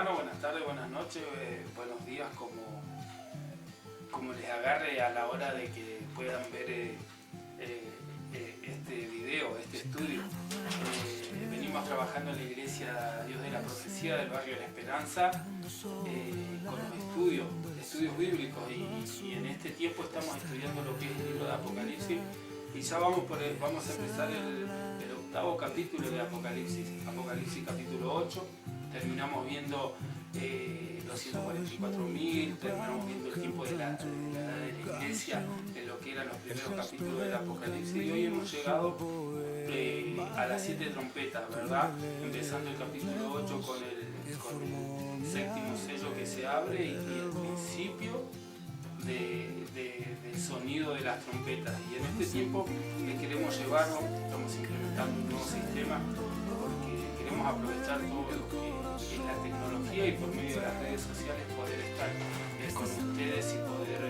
hermanos, buenas tardes, buenas noches, buenos días, como les agarre a la hora de que puedan ver este video, este estudio. Venimos trabajando en la Iglesia Dios de la Profecía del barrio La Esperanza con los estudios bíblicos y en este tiempo estamos estudiando lo que es el libro de Apocalipsis y ya vamos a empezar el octavo capítulo de Apocalipsis capítulo 8. Terminamos viendo los 144.000, terminamos viendo el tiempo de la edad de la Iglesia, en lo que eran los primeros capítulos del Apocalipsis, y hoy hemos llegado a las 7 trompetas, ¿verdad? Empezando el capítulo 8 con el séptimo sello que se abre y el principio del sonido de las trompetas. Y en este tiempo queremos llevarlo, estamos implementando un nuevo sistema porque queremos aprovechar todo lo que es la tecnología y por medio de las redes sociales poder estar con ustedes y poder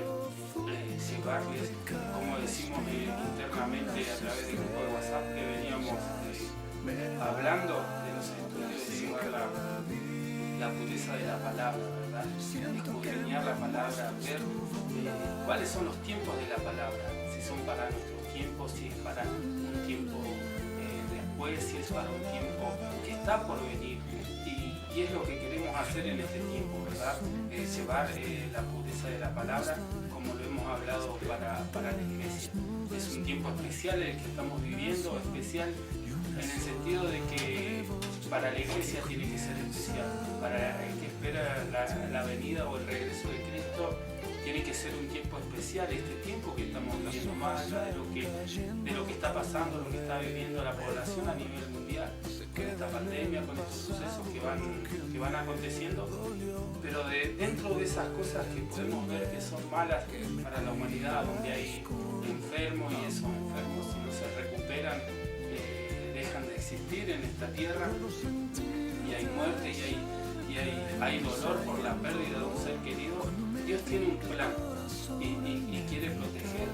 llevarles, como decimos internamente a través del grupo de WhatsApp que veníamos hablando de los estudios, de llevar la pureza de la palabra, ¿verdad? Escudriñar la palabra, ver cuáles son los tiempos de la palabra, si son para nuestros tiempos, si es para un tiempo después, si es para un tiempo que está por venir. Y es lo que queremos hacer en este tiempo, ¿verdad? Llevar la pureza de la palabra, como lo hemos hablado para la iglesia. Es un tiempo especial el que estamos viviendo, especial en el sentido de que para la iglesia tiene que ser especial. Para el que espera la venida o el regreso de Cristo, tiene que ser un tiempo especial, este tiempo que estamos viviendo, más allá de lo que está pasando, lo que está viviendo la población a nivel mundial, con esta pandemia, con estos sucesos que van aconteciendo, pero dentro de esas cosas que podemos ver que son malas para la humanidad, donde hay enfermos y esos enfermos, si no se recuperan, dejan de existir en esta tierra, y hay muerte y hay dolor por la pérdida de un ser querido. Dios tiene un plan y quiere proteger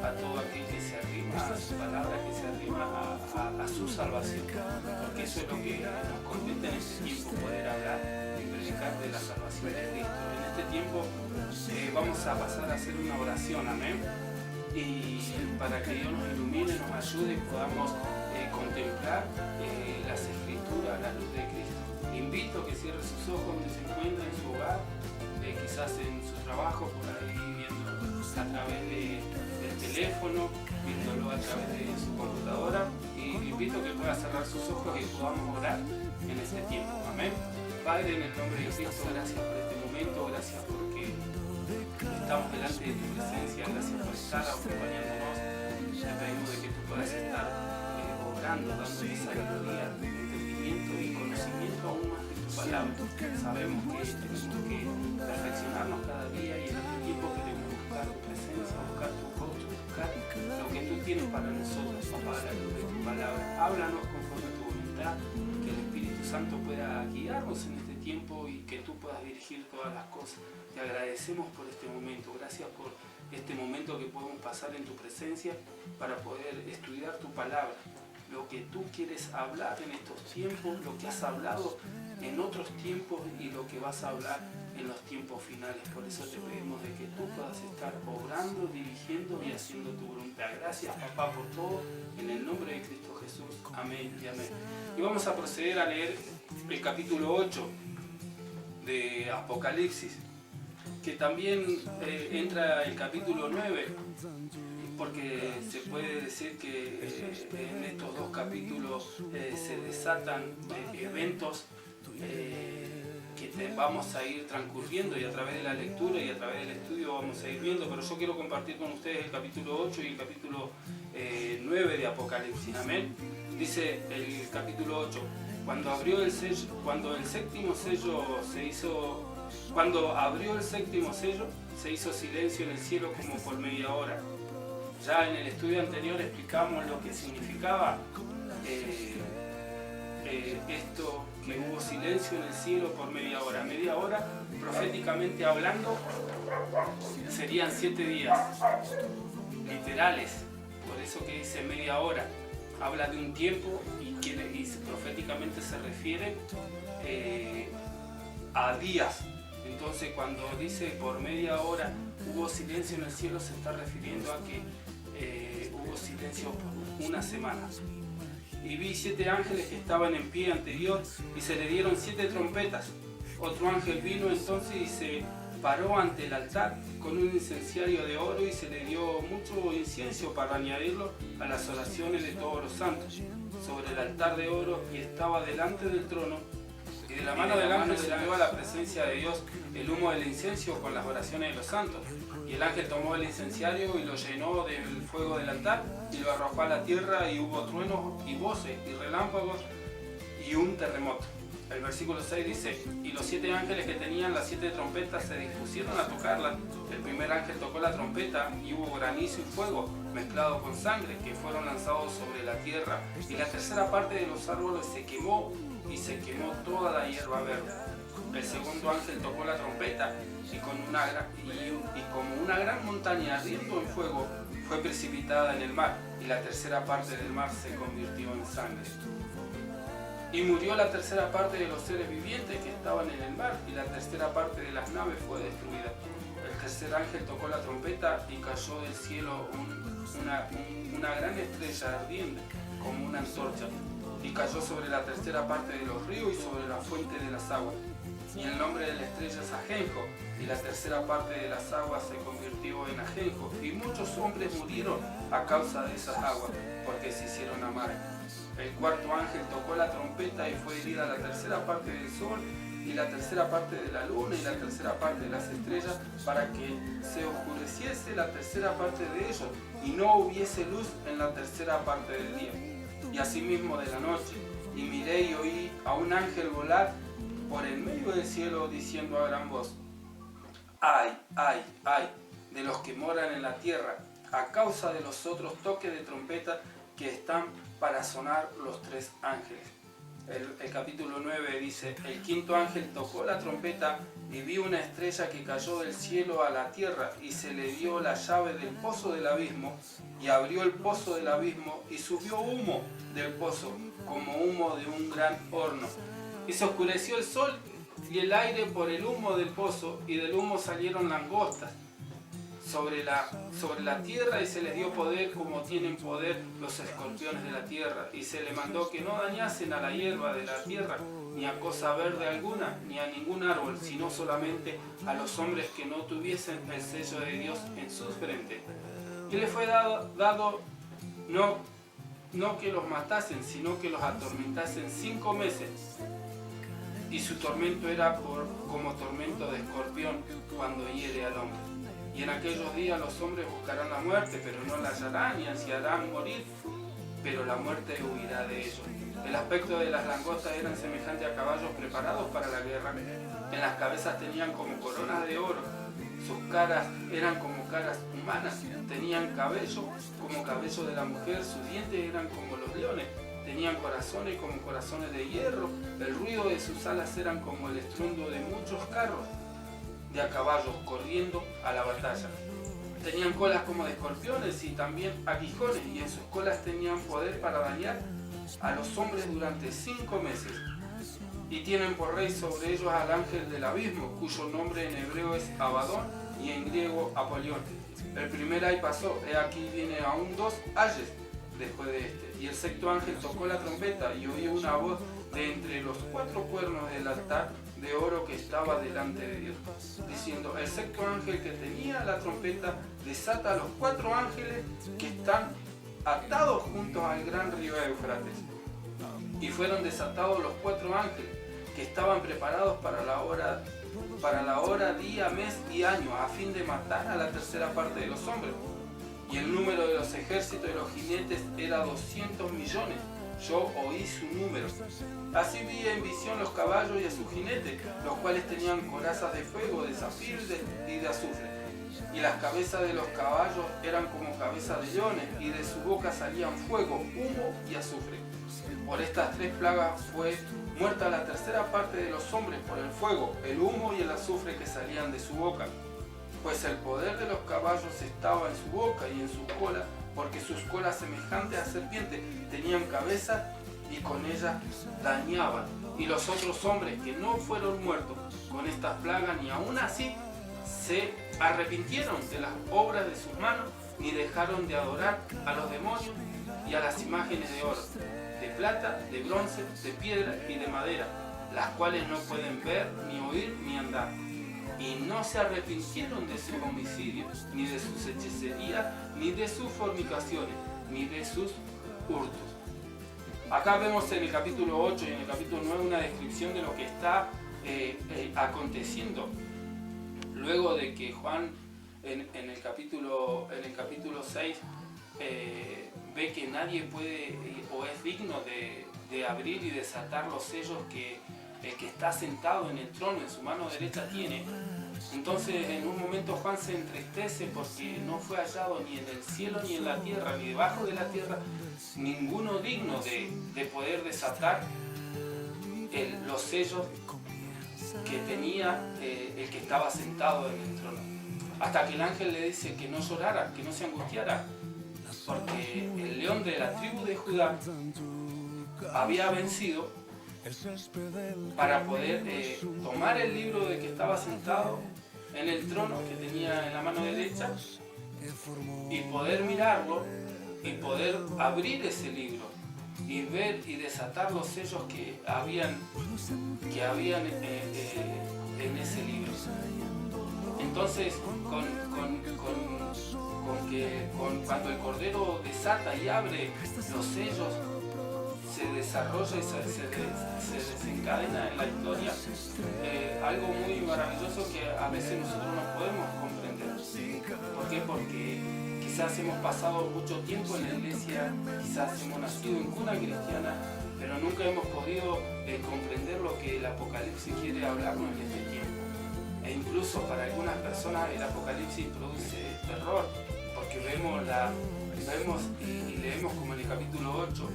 a todo aquel que se arrima a su palabra, que se arrima a su salvación, porque eso es lo que nos compete en este tiempo, poder hablar y predicar de la salvación de Cristo. En este tiempo vamos a pasar a hacer una oración, amén, y para que Dios nos ilumine, nos ayude y podamos contemplar las Escrituras, la luz de Cristo. Le invito a que cierre sus ojos donde se encuentra, en su hogar, quizás en su trabajo, por ahí viendo a través del teléfono, viéndolo a través de su computadora, y le invito a que pueda cerrar sus ojos y podamos orar en este tiempo. Amén. Padre, en el nombre de Cristo, gracias por este momento, gracias porque estamos delante de tu presencia, gracias por estar acompañándonos. Te pedimos de que tú puedas estar obrando, dándonos sabiduría, entendimiento y conocimiento aún más de tu palabra. Sabemos que tenemos que perfeccionarnos cada día y en este tiempo queremos buscar tu presencia, buscar tu rostro, buscar lo que tú tienes para nosotros, papá, a la luz de tu palabra. Háblanos conforme a tu voluntad, que el Espíritu Santo pueda guiarnos en este tiempo y que tú puedas dirigir todas las cosas. Te agradecemos por este momento, gracias por este momento que podemos pasar en tu presencia para poder estudiar tu palabra, lo que tú quieres hablar en estos tiempos, lo que has hablado en otros tiempos y lo que vas a hablar en los tiempos finales. Por eso te pedimos de que tú puedas estar obrando, dirigiendo y haciendo tu voluntad. Gracias, papá, por todo, en el nombre de Cristo Jesús. Amén y amén. Y vamos a proceder a leer el capítulo 8 de Apocalipsis, que también entra el capítulo 9, porque se puede decir que en estos dos capítulos se desatan eventos que vamos a ir transcurriendo, y a través de la lectura y a través del estudio vamos a ir viendo, pero yo quiero compartir con ustedes el capítulo 8 y el capítulo 9 de Apocalipsis. Amén. Dice el capítulo 8: cuando abrió el séptimo sello cuando abrió el séptimo sello, se hizo silencio en el cielo como por media hora. Ya en el estudio anterior explicamos lo que significaba esto, que hubo silencio en el cielo por media hora. Media hora, proféticamente hablando, serían 7 días literales. Por eso que dice media hora, habla de un tiempo y proféticamente se refiere a días. Entonces cuando dice por media hora hubo silencio en el cielo, se está refiriendo a que hubo silencio por una semana. Y vi 7 ángeles que estaban en pie ante Dios y se le dieron 7 trompetas. Otro ángel vino entonces y se paró ante el altar con un incenciario de oro y se le dio mucho incienso para añadirlo a las oraciones de todos los santos sobre el altar de oro, y estaba delante del trono, y de la mano del ángel se llevó a la presencia de Dios el humo del incienso con las oraciones de los santos. Y el ángel tomó el incenciario y lo llenó del fuego del altar y lo arrojó a la tierra, y hubo truenos y voces y relámpagos y un terremoto. El versículo 6 dice: y los 7 ángeles que tenían las 7 trompetas se dispusieron a tocarlas. El primer ángel tocó la trompeta y hubo granizo y fuego mezclado con sangre que fueron lanzados sobre la tierra, y la tercera parte de los árboles se quemó, y se quemó toda la hierba verde. El segundo ángel tocó la trompeta y como una gran montaña ardiendo en fuego fue precipitada en el mar, y la tercera parte del mar se convirtió en sangre. Y murió la tercera parte de los seres vivientes que estaban en el mar, y la tercera parte de las naves fue destruida. El tercer ángel tocó la trompeta y cayó del cielo una gran estrella ardiente como una antorcha, y cayó sobre la tercera parte de los ríos y sobre la fuente de las aguas. Y el nombre de la estrella es Ajenjo, y la tercera parte de las aguas se convirtió en ajenjo, y muchos hombres murieron a causa de esas aguas, porque se hicieron amargas. El cuarto ángel tocó la trompeta y fue herida la tercera parte del sol, y la tercera parte de la luna, y la tercera parte de las estrellas, para que se oscureciese la tercera parte de ellos, y no hubiese luz en la tercera parte del día. Y asimismo de la noche. Y miré y oí a un ángel volar por el medio del cielo, diciendo a gran voz: ¡ay, ay, ay! De los que moran en la tierra, a causa de los otros toques de trompeta que están para sonar los 3 ángeles. El capítulo 9 dice: el quinto ángel tocó la trompeta y vi una estrella que cayó del cielo a la tierra, y se le dio la llave del pozo del abismo, y abrió el pozo del abismo, y subió humo del pozo como humo de un gran horno. Y se oscureció el sol y el aire por el humo del pozo, y del humo salieron langostas sobre la tierra, y se les dio poder como tienen poder los escorpiones de la tierra. Y se le mandó que no dañasen a la hierba de la tierra, ni a cosa verde alguna, ni a ningún árbol, sino solamente a los hombres que no tuviesen el sello de Dios en sus frentes. Y les fue dado no que los matasen, sino que los atormentasen 5 meses. Y su tormento era como tormento de escorpión cuando hiere al hombre. Y en aquellos días los hombres buscarán la muerte, pero no la hallarán, y ansiarán morir, pero la muerte huirá de ellos. El aspecto de las langostas eran semejante a caballos preparados para la guerra. En las cabezas tenían como coronas de oro. Sus caras eran como caras humanas. Tenían cabello como cabello de la mujer. Sus dientes eran como los leones. Tenían corazones como corazones de hierro. El ruido de sus alas eran como el estruendo de muchos carros de a caballos corriendo a la batalla. Tenían colas como de escorpiones y también aguijones, y en sus colas tenían poder para dañar a los hombres durante 5 meses. Y tienen por rey sobre ellos al ángel del abismo, cuyo nombre en hebreo es Abadón y en griego Apolión. El primer ay pasó, he aquí viene aún 2 ayes después de este. Y el sexto ángel tocó la trompeta, y oí una voz de entre los 4 cuernos del altar de oro que estaba delante de Dios, diciendo: el sexto ángel que tenía la trompeta desata a los 4 ángeles que están atados juntos al gran río Éufrates. Y fueron desatados los 4 ángeles que estaban preparados para la hora, día, mes y año, a fin de matar a la tercera parte de los hombres. Y el número de los ejércitos de los jinetes era 200 millones. Yo oí su número. Así vi en visión los caballos y a sus jinetes, los cuales tenían corazas de fuego, de zafiro y de azufre. Y las cabezas de los caballos eran como cabezas de leones, y de su boca salían fuego, humo y azufre. Por estas 3 plagas fue muerta la tercera parte de los hombres por el fuego, el humo y el azufre que salían de su boca. Pues el poder de los caballos estaba en su boca y en sus colas, porque sus colas semejantes a serpientes tenían cabeza, y con ella dañaban. Y los otros hombres que no fueron muertos con estas plagas, ni aún así se arrepintieron de las obras de sus manos, ni dejaron de adorar a los demonios y a las imágenes de oro, de plata, de bronce, de piedra y de madera, las cuales no pueden ver, ni oír, ni andar. Y no se arrepintieron de sus homicidios, ni de sus hechicerías, ni de sus fornicaciones, ni de sus hurtos. Acá vemos en el capítulo 8 y en el capítulo 9 una descripción de lo que está aconteciendo. Luego de que Juan en el capítulo 6 ve que nadie puede o es digno de abrir y desatar los sellos que el que está sentado en el trono en su mano derecha tiene. Entonces en un momento Juan se entristece porque no fue hallado ni en el cielo ni en la tierra ni debajo de la tierra ninguno digno de poder desatar los sellos que tenía el que estaba sentado en el trono. Hasta que el ángel le dice que no llorara, que no se angustiara, porque el león de la tribu de Judá había vencido para poder tomar el libro de que estaba sentado en el trono que tenía en la mano derecha y poder mirarlo y poder abrir ese libro y ver y desatar los sellos que habían en ese libro. Entonces, cuando el Cordero desata y abre los sellos, se desarrolla y se desencadena en la historia algo muy maravilloso que a veces nosotros no podemos comprender. ¿Por qué? Porque quizás hemos pasado mucho tiempo en la iglesia, quizás hemos nacido en cuna cristiana, pero nunca hemos podido comprender lo que el Apocalipsis quiere hablarnos en este tiempo. E incluso para algunas personas el Apocalipsis produce terror, porque vemos y leemos como en el capítulo 8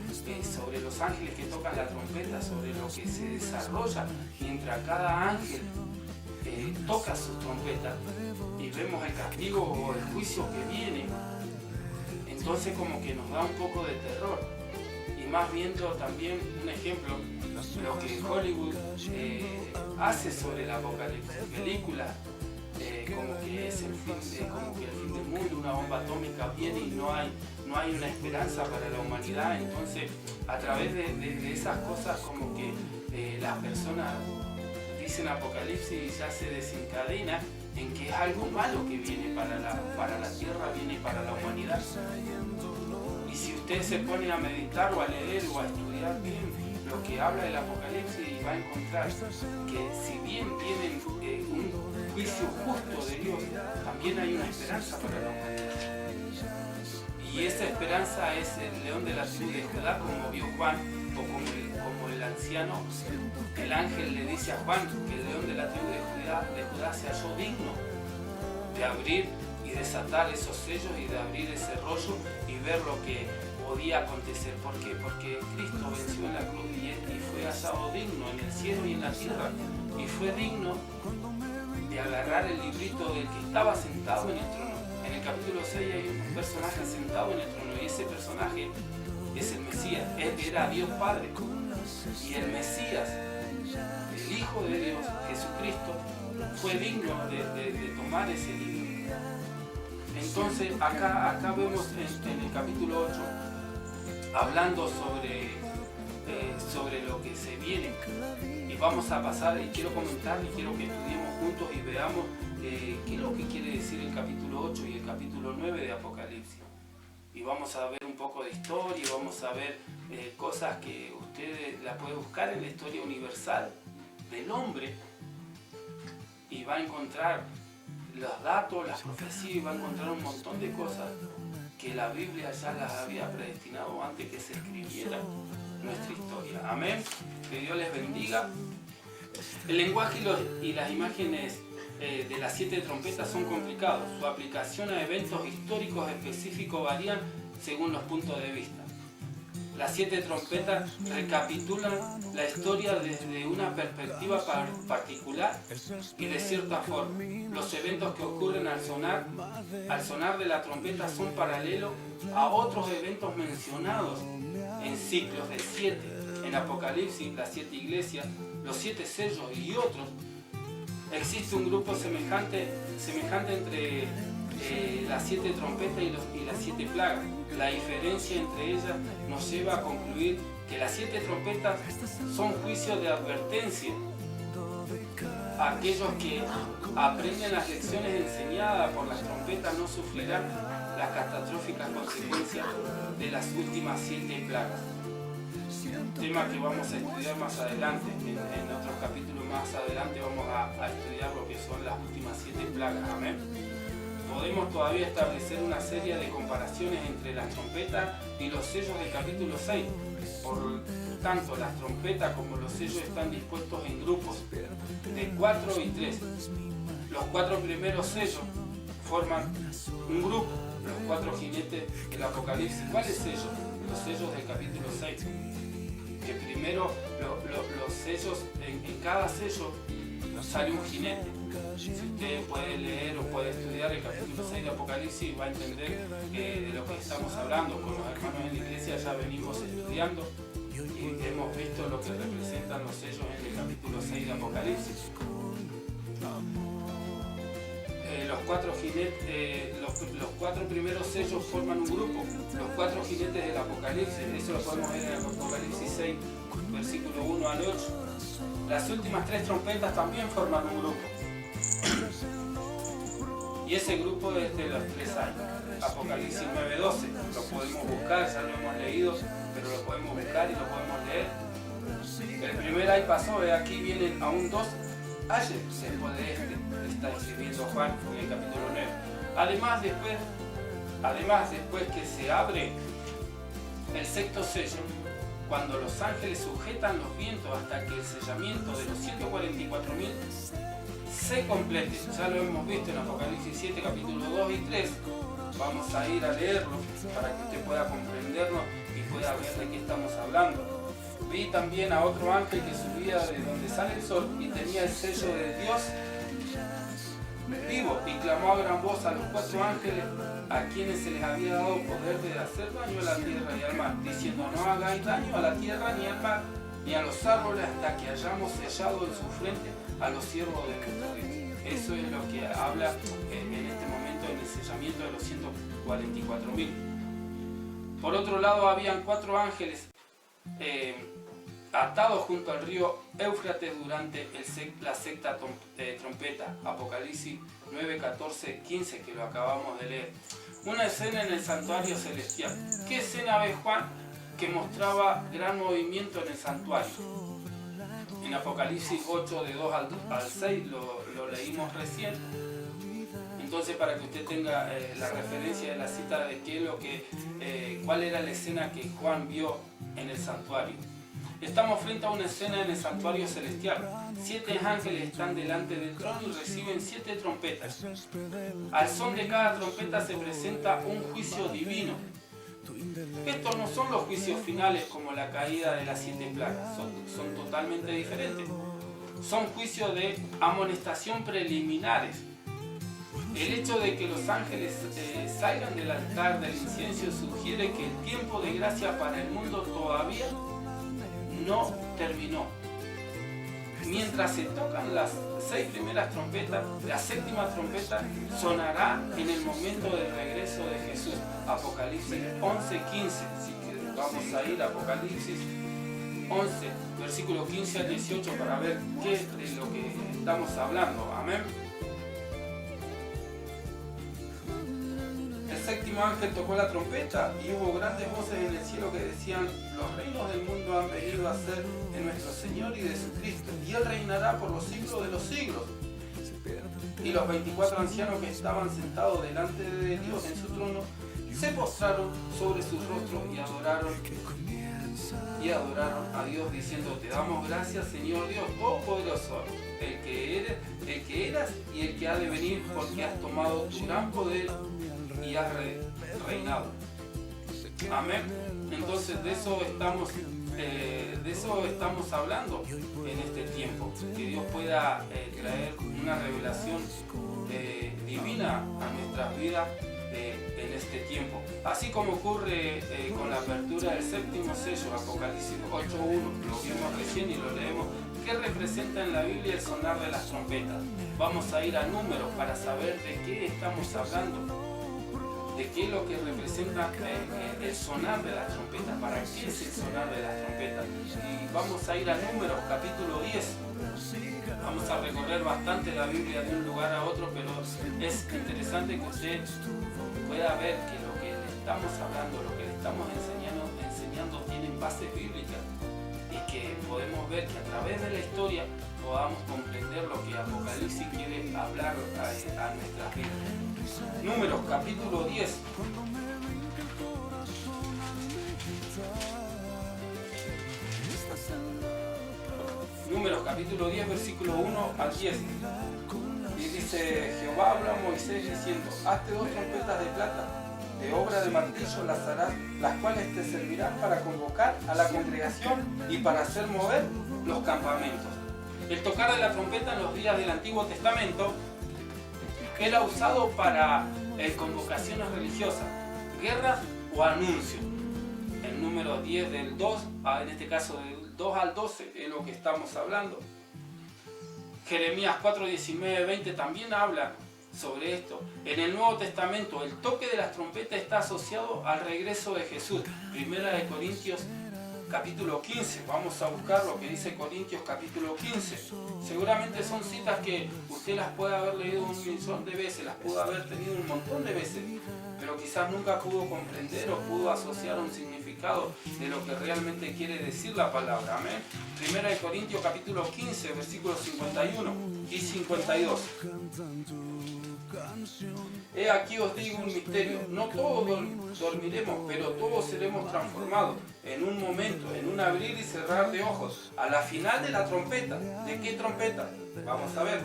sobre los ángeles que tocan la trompeta, sobre lo que se desarrolla mientras cada ángel toca su trompeta, y vemos el castigo o el juicio que viene. Entonces como que nos da un poco de terror, y más viendo también un ejemplo lo que Hollywood hace sobre el Apocalipsis, películas como que es el fin del mundo, una bomba atómica viene y no hay una esperanza para la humanidad. Entonces a través de esas cosas como que las personas dicen Apocalipsis y ya se desencadena en que es algo malo que viene para la tierra, viene para la humanidad. Y si usted se pone a meditar o a leer o a estudiar bien lo que habla el Apocalipsis, va a encontrar que si bien tienen un juicio justo de Dios, también hay una esperanza para la humanidad. Y esa esperanza es el león de la tribu de Judá, como vio Juan, o como el anciano, el ángel le dice a Juan que el león de la tribu de Judá se halló digno de abrir y desatar esos sellos y de abrir ese rollo y ver lo que podía acontecer. ¿Por qué? Porque Cristo venció en la cruz y fue hallado digno en el cielo y en la tierra, y fue digno de agarrar el librito del que estaba sentado en el trono. En el capítulo 6 hay un personaje sentado en el trono, y ese personaje es el Mesías. Él era Dios Padre, y el Mesías, el Hijo de Dios, Jesucristo, fue digno de tomar ese libro. Entonces acá vemos en el capítulo 8 hablando sobre lo que se viene, y vamos a pasar, y quiero comentar y quiero que estudiemos juntos y veamos qué es lo que quiere decir el capítulo 8 y el capítulo 9 de Apocalipsis. Y vamos a ver un poco de historia, y vamos a ver cosas que usted la puede buscar en la historia universal del hombre, y va a encontrar los datos, las profecías, y va a encontrar un montón de cosas que la Biblia ya las había predestinado antes que se escribiera nuestra historia. Amén. Que Dios les bendiga. El lenguaje y las imágenes de las 7 trompetas son complicados. Su aplicación a eventos históricos específicos varían según los puntos de vista. Las 7 trompetas recapitulan la historia desde una perspectiva particular y de cierta forma. Los eventos que ocurren al sonar de la trompeta son paralelos a otros eventos mencionados en ciclos de 7 en Apocalipsis, las 7 iglesias, los 7 sellos y otros, existe un grupo semejante entre las 7 trompetas y las 7 plagas. La diferencia entre ellas nos lleva a concluir que las 7 trompetas son juicios de advertencia. Aquellos que aprenden las lecciones enseñadas por las trompetas no sufrirán las catastróficas consecuencias de las últimas 7 plagas. Tema que vamos a estudiar más adelante, en otros capítulos más adelante vamos a estudiar lo que son las últimas 7 plagas. Amén. Podemos todavía establecer una serie de comparaciones entre las trompetas y los sellos del capítulo 6. Por tanto, las trompetas como los sellos están dispuestos en grupos de 4 y 3. Los 4 primeros sellos forman un grupo, los 4 jinetes del Apocalipsis. ¿Cuáles sellos? Los sellos del capítulo 6. Que primero los sellos, en cada sello sale un jinete. Si usted puede leer o puede estudiar el capítulo 6 de Apocalipsis, va a entender de lo que estamos hablando. Con los hermanos en la iglesia ya venimos estudiando y hemos visto lo que representan los sellos en el capítulo 6 de Apocalipsis. Los 4 jinetes, los 4 primeros sellos forman un grupo, los 4 jinetes del Apocalipsis. Eso lo podemos ver en el Apocalipsis 6, versículo 1 al 8. Las últimas 3 trompetas también forman un grupo. Y ese grupo es de los 3 años. Apocalipsis 9:12. Lo podemos buscar, ya lo hemos leído, pero lo podemos buscar y lo podemos leer. El primer ay pasó, aquí vienen aún 2 ayes después de este. Está escribiendo Juan en el capítulo 9. Además, después que se abre el 6º sello, cuando los ángeles sujetan los vientos hasta que el sellamiento de los 144.000 se complete. Ya lo hemos visto en Apocalipsis 7, capítulo 2 y 3. Vamos a ir a leerlo para que usted pueda comprendernos y pueda ver de qué estamos hablando. Vi también a otro ángel que subía de donde sale el sol y tenía el sello de Dios vivo, y clamó a gran voz a los 4 ángeles a quienes se les había dado poder de hacer daño a la tierra y al mar, diciendo: no hagáis daño a la tierra ni al mar ni a los árboles hasta que hayamos sellado en su frente a los siervos de nuestro Dios. Eso es lo que habla en este momento en el sellamiento de los 144.000. Por otro lado, habían 4 ángeles atados junto al río Éufrates durante la 6ª trompeta, Apocalipsis 9, 14, 15, que lo acabamos de leer. Una escena en el santuario celestial. ¿Qué escena ve Juan? Que mostraba gran movimiento en el santuario. En Apocalipsis 8, de 2 al 6, lo leímos recién. Entonces, para que usted tenga la referencia de la cita de cuál era la escena que Juan vio en el santuario. Estamos frente a una escena en el santuario celestial. 7 ángeles están delante del trono y reciben 7 trompetas. Al son de cada trompeta se presenta un juicio divino. Estos no son los juicios finales como la caída de las 7 plagas, son totalmente diferentes. Son juicios de amonestación preliminares. El hecho de que los ángeles salgan del altar del incienso sugiere que el tiempo de gracia para el mundo todavía no terminó. Mientras se tocan las 6 primeras trompetas, la 7ª trompeta sonará en el momento del regreso de Jesús. Apocalipsis 11:15. Así que vamos a ir a Apocalipsis 11, versículo 15 al 18 para ver qué es de lo que estamos hablando. Amén. El 7º ángel tocó la trompeta y hubo grandes voces en el cielo que decían: los reinos del mundo han venido a ser de nuestro Señor y de su Cristo, y Él reinará por los siglos de los siglos. Y los 24 ancianos que estaban sentados delante de Dios en su trono se postraron sobre sus rostros y adoraron a Dios diciendo: te damos gracias, Señor Dios Todopoderoso, el que eras y el que ha de venir, porque has tomado tu gran poder y has reinado. Amén. Entonces de eso estamos hablando en este tiempo, que Dios pueda traer una revelación divina a nuestras vidas en este tiempo. Así como ocurre con la apertura del séptimo sello, Apocalipsis 8.1, lo vimos recién y lo leemos. ¿Qué representa en la Biblia el sonar de las trompetas? Vamos a ir a Números para saber de qué estamos hablando, de qué es lo que representa el sonar de las trompetas, para qué es el sonar de las trompetas. Y vamos a ir a Números, capítulo 10. Vamos a recorrer bastante la Biblia de un lugar a otro, pero es interesante que usted pueda ver que lo que le estamos hablando, lo que le estamos enseñando tiene bases bíblicas, y que podemos ver que a través de la historia podamos comprender lo que Apocalipsis quiere hablar a nuestras vidas. Números, capítulo 10. Números, capítulo 10, versículo 1 al 10. Y dice: Jehová habló a Moisés diciendo: hazte 2 trompetas de plata, de obra de martillo las harás, las cuales te servirán para convocar a la congregación y para hacer mover los campamentos. El tocar de la trompeta en los días del Antiguo Testamento era usado para convocaciones religiosas, guerras o anuncios. El número 10 del 2, en este caso del 2 al 12, es lo que estamos hablando. Jeremías 4, 19, 20 también habla sobre esto. En el Nuevo Testamento el toque de las trompetas está asociado al regreso de Jesús. Primera de Corintios capítulo 15, vamos a buscar lo que dice Corintios capítulo 15. Seguramente son citas que usted las puede haber leído un millón de veces, las pudo haber tenido un montón de veces, pero quizás nunca pudo comprender o pudo asociar un significado de lo que realmente quiere decir la palabra. Amén. Primera de Corintios capítulo 15, versículos 51 y 52. He aquí os digo un misterio: no todos dormiremos, pero todos seremos transformados en un momento, en un abrir y cerrar de ojos, a la final de la trompeta. ¿De qué trompeta? Vamos a ver.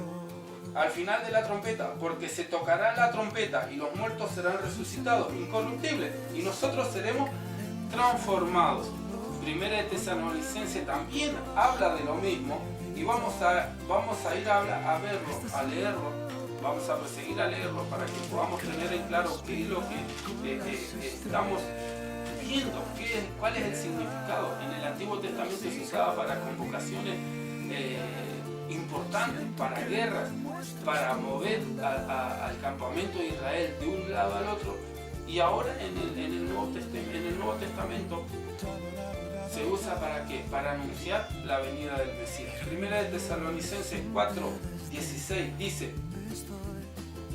Al final de la trompeta, porque se tocará la trompeta y los muertos serán resucitados, incorruptibles, y nosotros seremos transformados. Primera de Tesalonicenses también habla de lo mismo, y vamos a ir a verlo, a leerlo. Vamos a proseguir a leerlo para que podamos tener en claro qué es lo que estamos viendo, cuál es el significado. En el Antiguo Testamento se usaba para convocaciones importantes, para guerras, para mover al campamento de Israel de un lado al otro. Y ahora en el Nuevo Testamento se usa ¿para qué? Para anunciar la venida del Mesías. Primera de Tesalonicenses 4, 16 dice: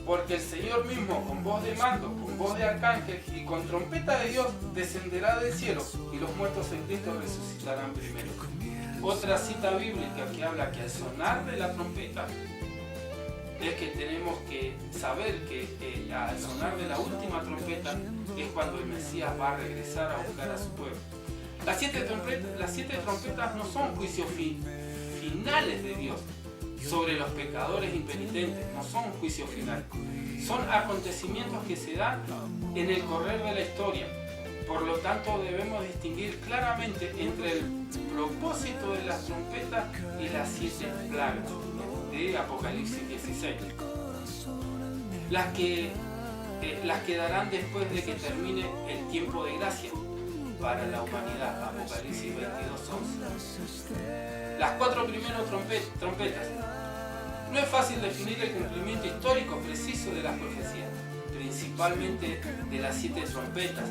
porque el Señor mismo, con voz de mando, con voz de arcángel y con trompeta de Dios, descenderá del cielo, y los muertos en Cristo resucitarán primero. Otra cita bíblica que habla que al sonar de la trompeta es que tenemos que saber que al sonar de la última trompeta es cuando el Mesías va a regresar a buscar a su pueblo. Las siete trompetas no son juicios finales de Dios sobre los pecadores impenitentes, no son juicios finales, son acontecimientos que se dan en el correr de la historia. Por lo tanto, debemos distinguir claramente entre el propósito de las trompetas y las 7 plagas de Apocalipsis 16, las que darán después de que termine el tiempo de gracia para la humanidad, Apocalipsis 22:11. Las 4 primeras trompetas. No es fácil definir el cumplimiento histórico preciso de las profecías, principalmente de las 7 trompetas.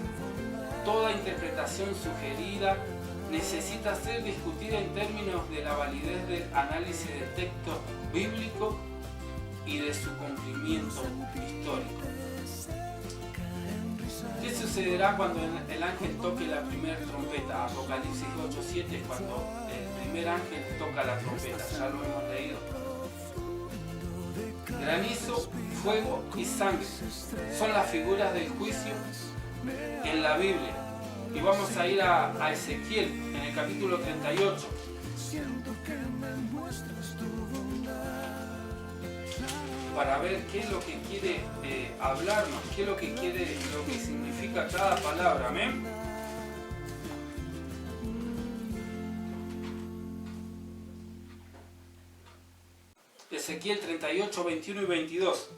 Toda interpretación sugerida necesita ser discutida en términos de la validez del análisis del texto bíblico y de su cumplimiento histórico. ¿Qué sucederá cuando el ángel toque la primera trompeta? Apocalipsis 8:7, cuando el primer ángel toca la trompeta, ya lo hemos leído. Granizo, fuego y sangre son las figuras del juicio en la Biblia. Y vamos a ir a Ezequiel en el capítulo 38. Para ver qué es lo que quiere hablarnos, qué es lo que significa cada palabra. Amén. Ezequiel 38, 21 y 22.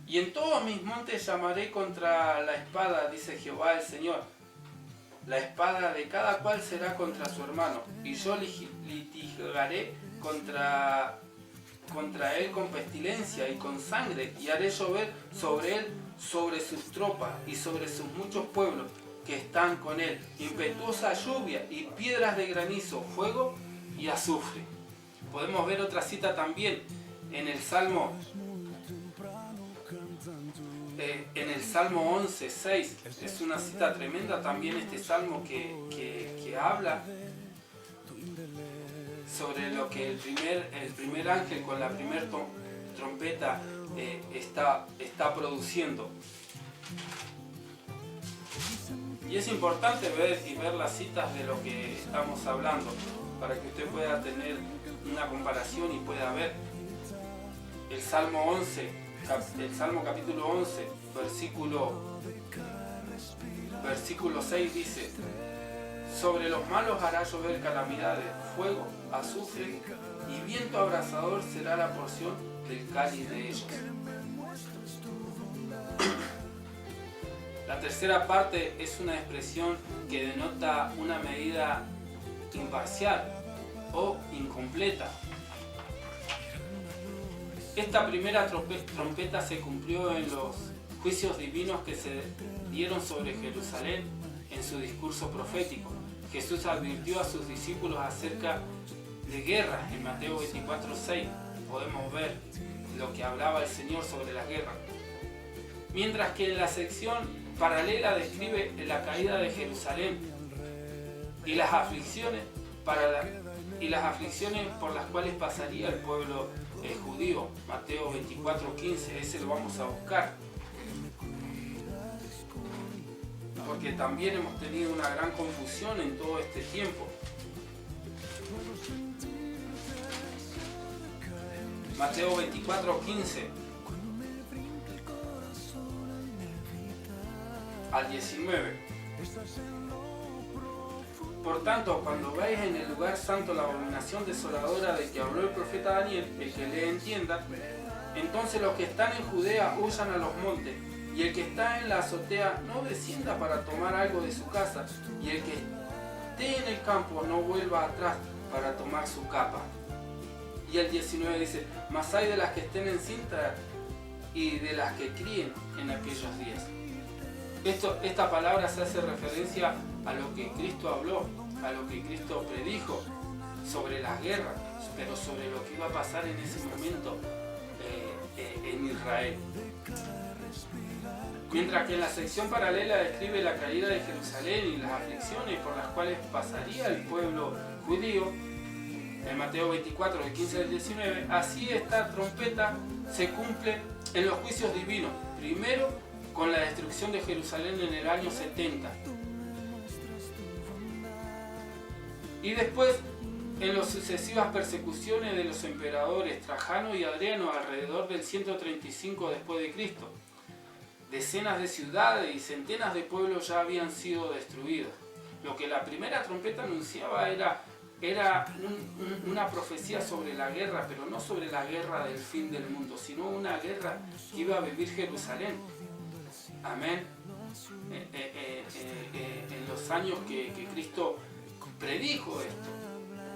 Y Y en todos mis montes llamaré contra la espada, dice Jehová el Señor. La espada de cada cual será contra su hermano, y yo litigaré contra él con pestilencia y con sangre, y haré llover sobre él, sobre sus tropas y sobre sus muchos pueblos que están con él, impetuosa lluvia y piedras de granizo, fuego y azufre. Podemos ver otra cita también en el Salmo 11:6. Es una cita tremenda también este salmo que habla sobre lo que el primer ángel con la primera trompeta está produciendo. Y es importante ver las citas de lo que estamos hablando para que usted pueda tener una comparación y pueda ver. El Salmo capítulo 11, versículo 6 dice: sobre los malos hará llover calamidades, fuego, azufre y viento abrasador será la porción del cáliz de ellos. La tercera parte es una expresión que denota una medida imparcial o incompleta. Esta primera trompeta se cumplió en los juicios divinos que se dieron sobre Jerusalén en su discurso profético. Jesús advirtió a sus discípulos acerca de guerras. En Mateo 24:6 podemos ver lo que hablaba el Señor sobre las guerras. Mientras que en la sección paralela describe la caída de Jerusalén y las aflicciones por las cuales pasaría el pueblo judío. Mateo 24:15, ese lo vamos a buscar, porque también hemos tenido una gran confusión en todo este tiempo. Mateo 24:15 al 19. Por tanto, cuando veáis en el lugar santo la abominación desoladora de que habló el profeta Daniel, el que le entienda, entonces los que están en Judea huyan a los montes, y el que está en la azotea no descienda para tomar algo de su casa, y el que esté en el campo no vuelva atrás para tomar su capa. Y el 19 dice: mas hay de las que estén en cinta y de las que críen en aquellos días. Esta palabra se hace referencia a lo que Cristo habló, a lo que Cristo predijo sobre las guerras, pero sobre lo que iba a pasar en ese momento en Israel. Mientras que en la sección paralela describe la caída de Jerusalén y las aflicciones por las cuales pasaría el pueblo judío, en Mateo 24, del 15 al 19, así esta trompeta se cumple en los juicios divinos. Primero, con la destrucción de Jerusalén en el año 70. Y después, en las sucesivas persecuciones de los emperadores Trajano y Adriano alrededor del 135 después de Cristo. Decenas de ciudades y centenas de pueblos ya habían sido destruidos. Lo que la primera trompeta anunciaba era una profecía sobre la guerra, pero no sobre la guerra del fin del mundo, sino una guerra que iba a vivir Jerusalén. Amén. En los años que Cristo predijo esto.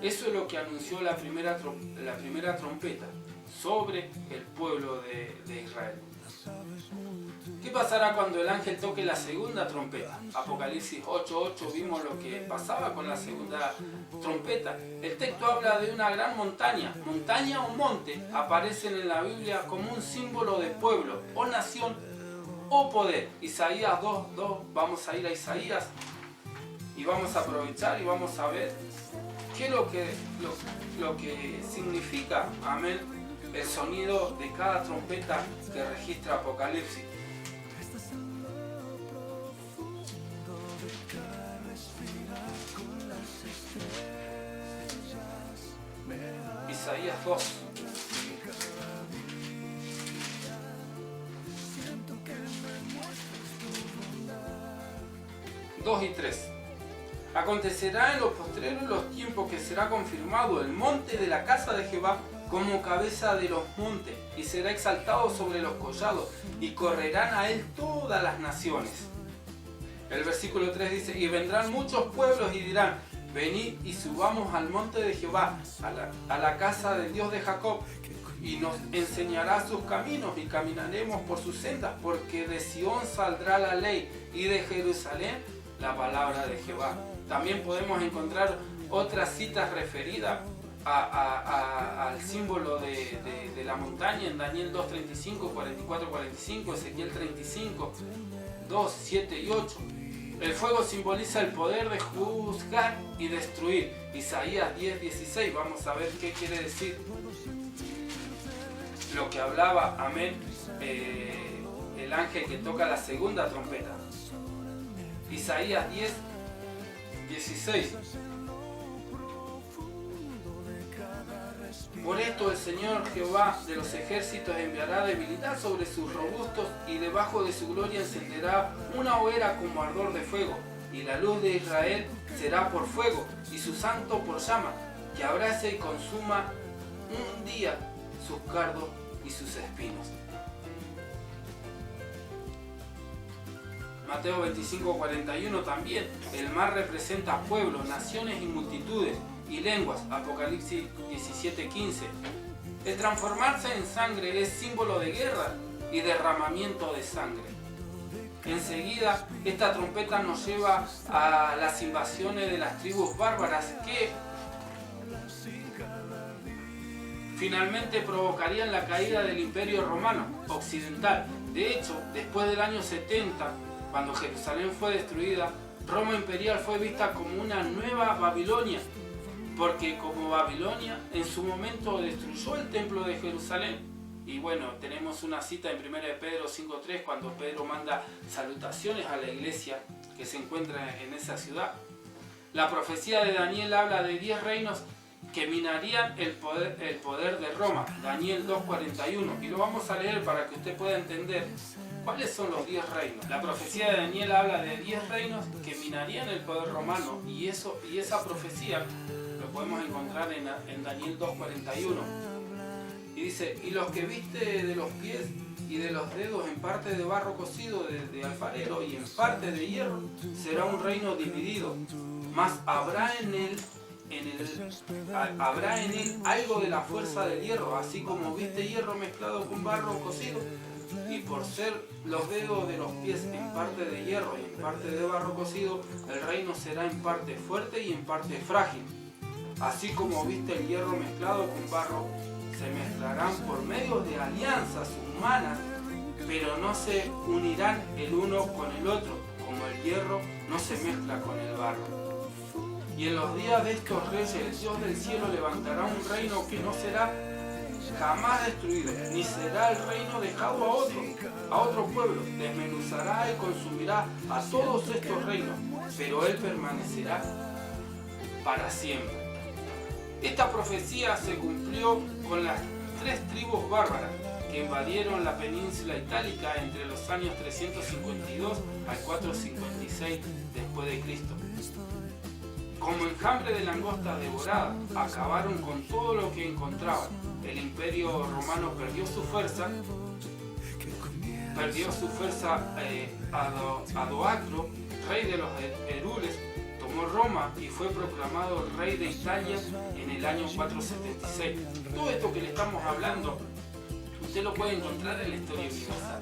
Eso es lo que anunció la primera trompeta sobre el pueblo de Israel. ¿Qué pasará cuando el ángel toque la segunda trompeta? Apocalipsis 8:8 vimos lo que pasaba con la segunda trompeta. El texto habla de una gran montaña. Montaña o monte aparecen en la Biblia como un símbolo de pueblo o nación o poder. Isaías 2:2, vamos a ir a Isaías y vamos a aprovechar y vamos a ver qué es lo que significa, amén, el sonido de cada trompeta que registra Apocalipsis. Isaías 2. Dos y 3. Acontecerá en los postreros los tiempos que será confirmado el monte de la casa de Jehová como cabeza de los montes, y será exaltado sobre los collados, y correrán a él todas las naciones. El versículo 3 dice, y vendrán muchos pueblos y dirán, venid y subamos al monte de Jehová, a la casa del Dios de Jacob, y nos enseñará sus caminos, y caminaremos por sus sendas, porque de Sión saldrá la ley, y de Jerusalén la palabra de Jehová. También podemos encontrar otras citas referidas al símbolo de la montaña en Daniel 2:35, 44-45, Ezequiel 35, 2, 7 y 8. El fuego simboliza el poder de juzgar y destruir. Isaías 10:16, vamos a ver qué quiere decir lo que hablaba, amén, el ángel que toca la segunda trompeta. Isaías 10:16. Por esto el Señor Jehová de los ejércitos enviará debilidad sobre sus robustos, y debajo de su gloria encenderá una hoguera como ardor de fuego, y la luz de Israel será por fuego, y su santo por llama, que abrace y consuma un día sus cardos y sus espinos. Mateo 25:41 también. El mar representa pueblos, naciones y multitudes y lenguas. Apocalipsis 17:15. El transformarse en sangre es símbolo de guerra y derramamiento de sangre. Enseguida, esta trompeta nos lleva a las invasiones de las tribus bárbaras que finalmente provocarían la caída del Imperio Romano Occidental. De hecho, después del año 70, cuando Jerusalén fue destruida, Roma imperial fue vista como una nueva Babilonia, porque como Babilonia en su momento destruyó el templo de Jerusalén. Y bueno, tenemos una cita en 1 de Pedro 5:3, cuando Pedro manda salutaciones a la iglesia que se encuentra en esa ciudad. La profecía de Daniel habla de 10 reinos que minarían el poder de Roma, Daniel 2:41, y lo vamos a leer para que usted pueda entender cuáles son los 10 reinos. La profecía de Daniel habla de 10 reinos que minarían el poder romano, y esa profecía lo podemos encontrar en Daniel 2:41. Y dice, y los que viste de los pies y de los dedos en parte de barro cocido de alfarero y en parte de hierro, será un reino dividido, mas habrá en él algo de la fuerza del hierro, así como viste hierro mezclado con barro cocido, y por ser los dedos de los pies en parte de hierro y en parte de barro cocido, el reino será en parte fuerte y en parte frágil. Así como viste el hierro mezclado con barro, se mezclarán por medio de alianzas humanas, pero no se unirán el uno con el otro, como el hierro no se mezcla con el barro. Y en los días de estos reyes, el Dios del cielo levantará un reino que no será jamás destruido, ni será el reino dejado a otro pueblo. Desmenuzará y consumirá a todos estos reinos, pero él permanecerá para siempre. Esta profecía se cumplió con las 3 tribus bárbaras que invadieron la península itálica entre los años 352 al 456 después de Cristo. Como enjambre de langosta devorada, acabaron con todo lo que encontraban. El imperio romano perdió su fuerza. Adoacro, rey de los Herules, tomó Roma y fue proclamado rey de Italia en el año 476. Todo esto que le estamos hablando, usted lo puede encontrar en la historia universal.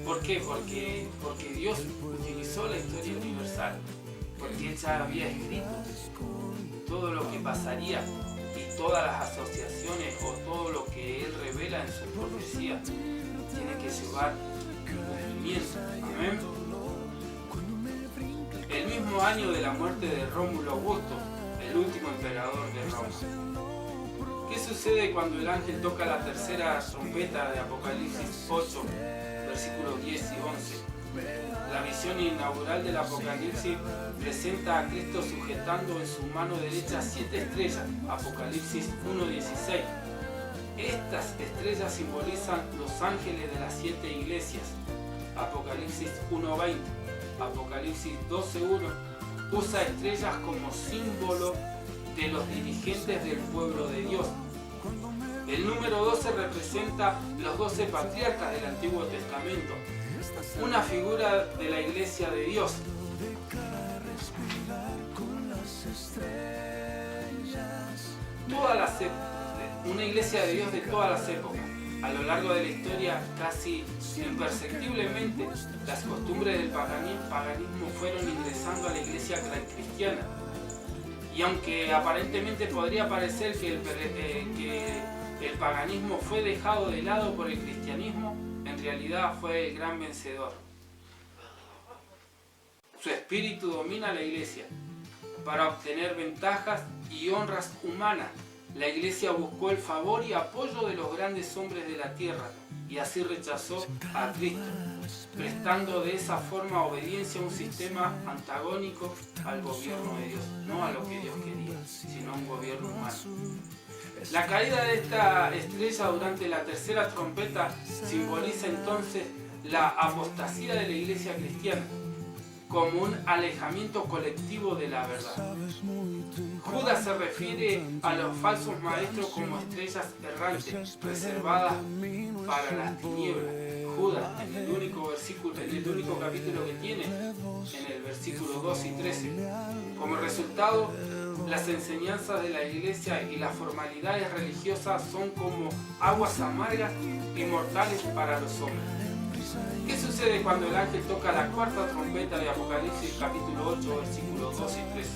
¿Por qué? Porque Dios utilizó la historia universal. Porque él ya había escrito todo lo que pasaría y todas las asociaciones o todo lo que él revela en su profecía tiene que llevar cumplimiento. Amén. El mismo año de la muerte de Rómulo Augusto, el último emperador de Roma. ¿Qué sucede cuando el ángel toca la tercera trompeta de Apocalipsis 8, versículos 10 y 11? La visión inaugural del Apocalipsis presenta a Cristo sujetando en su mano derecha 7 estrellas, Apocalipsis 1:16. Estas estrellas simbolizan los ángeles de las 7 iglesias, Apocalipsis 1:20. Apocalipsis 12:1 usa estrellas como símbolo de los dirigentes del pueblo de Dios, El número 12 representa los 12 patriarcas del Antiguo Testamento, una figura de la Iglesia de Dios. Una Iglesia de Dios de todas las épocas. A lo largo de la historia, casi imperceptiblemente, las costumbres del paganismo fueron ingresando a la Iglesia cristiana. Y aunque aparentemente podría parecer que el paganismo fue dejado de lado por el cristianismo, en realidad fue el gran vencedor. Su espíritu domina la Iglesia. Para obtener ventajas y honras humanas, la Iglesia buscó el favor y apoyo de los grandes hombres de la tierra y así rechazó a Cristo, prestando de esa forma obediencia a un sistema antagónico al gobierno de Dios, no a lo que Dios quería, sino a un gobierno humano. La caída de esta estrella durante la tercera trompeta simboliza entonces la apostasía de la Iglesia cristiana, como un alejamiento colectivo de la verdad. Judas se refiere a los falsos maestros como estrellas errantes, reservadas para las tinieblas. Judas, en el único capítulo que tiene, en el versículo 2 y 13. Como resultado, las enseñanzas de la Iglesia y las formalidades religiosas son como aguas amargas y mortales para los hombres. ¿Qué sucede cuando el ángel toca la cuarta trompeta de Apocalipsis capítulo 8, versículos 2 y 13?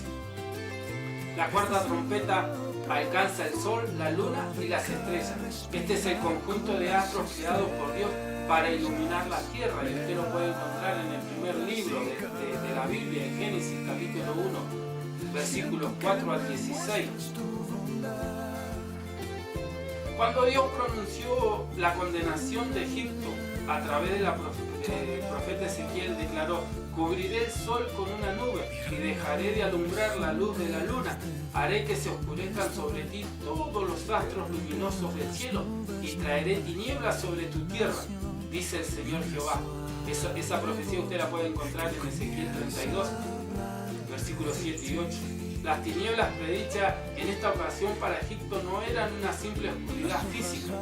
La cuarta trompeta alcanza el sol, la luna y las estrellas. Este es el conjunto de astros creados por Dios para iluminar la tierra, y usted lo puede encontrar en el primer libro de la Biblia, en Génesis capítulo 1, versículos 4 al 16. Cuando Dios pronunció la condenación de Egipto a través del profeta Ezequiel, declaró: cubriré el sol con una nube y dejaré de alumbrar la luz de la luna. Haré que se oscurezcan sobre ti todos los astros luminosos del cielo y traeré tinieblas sobre tu tierra, dice el Señor Jehová. Esa profecía usted la puede encontrar en Ezequiel 32, versículos 7 y 8. Las tinieblas predichas en esta ocasión para Egipto no eran una simple oscuridad física.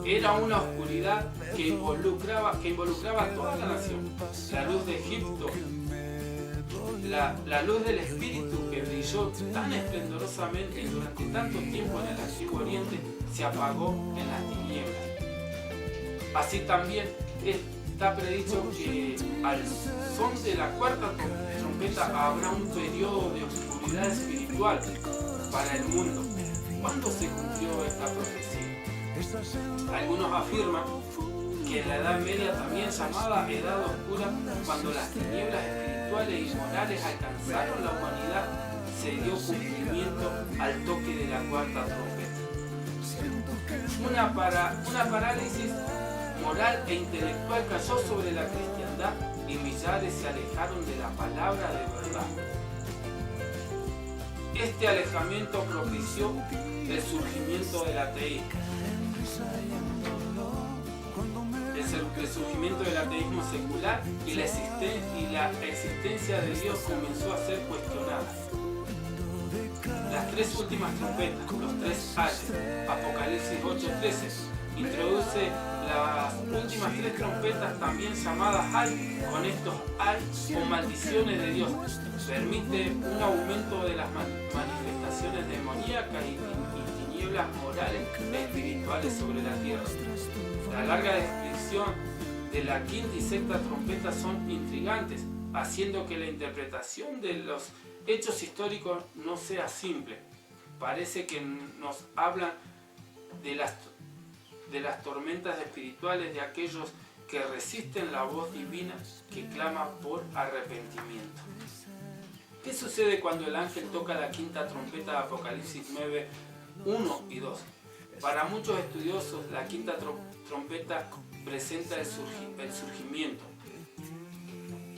Era una oscuridad que involucraba a toda la nación. La luz de Egipto, la luz del Espíritu que brilló tan esplendorosamente durante tanto tiempo en el Antiguo Oriente, se apagó en las tinieblas. Así también está predicho que al son de la cuarta trompeta habrá un periodo de oscuridad espiritual para el mundo. ¿Cuándo se cumplió esta profecía? Algunos afirman que en la Edad Media, también llamada Edad Oscura, cuando las tinieblas espirituales y morales alcanzaron la humanidad, se dio cumplimiento al toque de la cuarta trompeta. Una parálisis moral e intelectual cayó sobre la cristiandad y millares se alejaron de la palabra de verdad. Este alejamiento propició el surgimiento del ateísmo. El surgimiento del ateísmo secular y la existencia de Dios comenzó a ser cuestionada. Las tres últimas trompetas, los tres ayes, Apocalipsis 8:13, introduce las últimas tres trompetas, también llamadas ay. Con estos ay o maldiciones de Dios, permite un aumento de las manifestaciones demoníacas y tinieblas morales e espirituales sobre la tierra. La larga descripción de la quinta y sexta trompeta son intrigantes, haciendo que la interpretación de los hechos históricos no sea simple. Parece que nos hablan de las tormentas espirituales de aquellos que resisten la voz divina que clama por arrepentimiento. ¿Qué sucede cuando el ángel toca la quinta trompeta de Apocalipsis 9, 1 y 2? Para muchos estudiosos, la quinta trompeta presenta el surgimiento.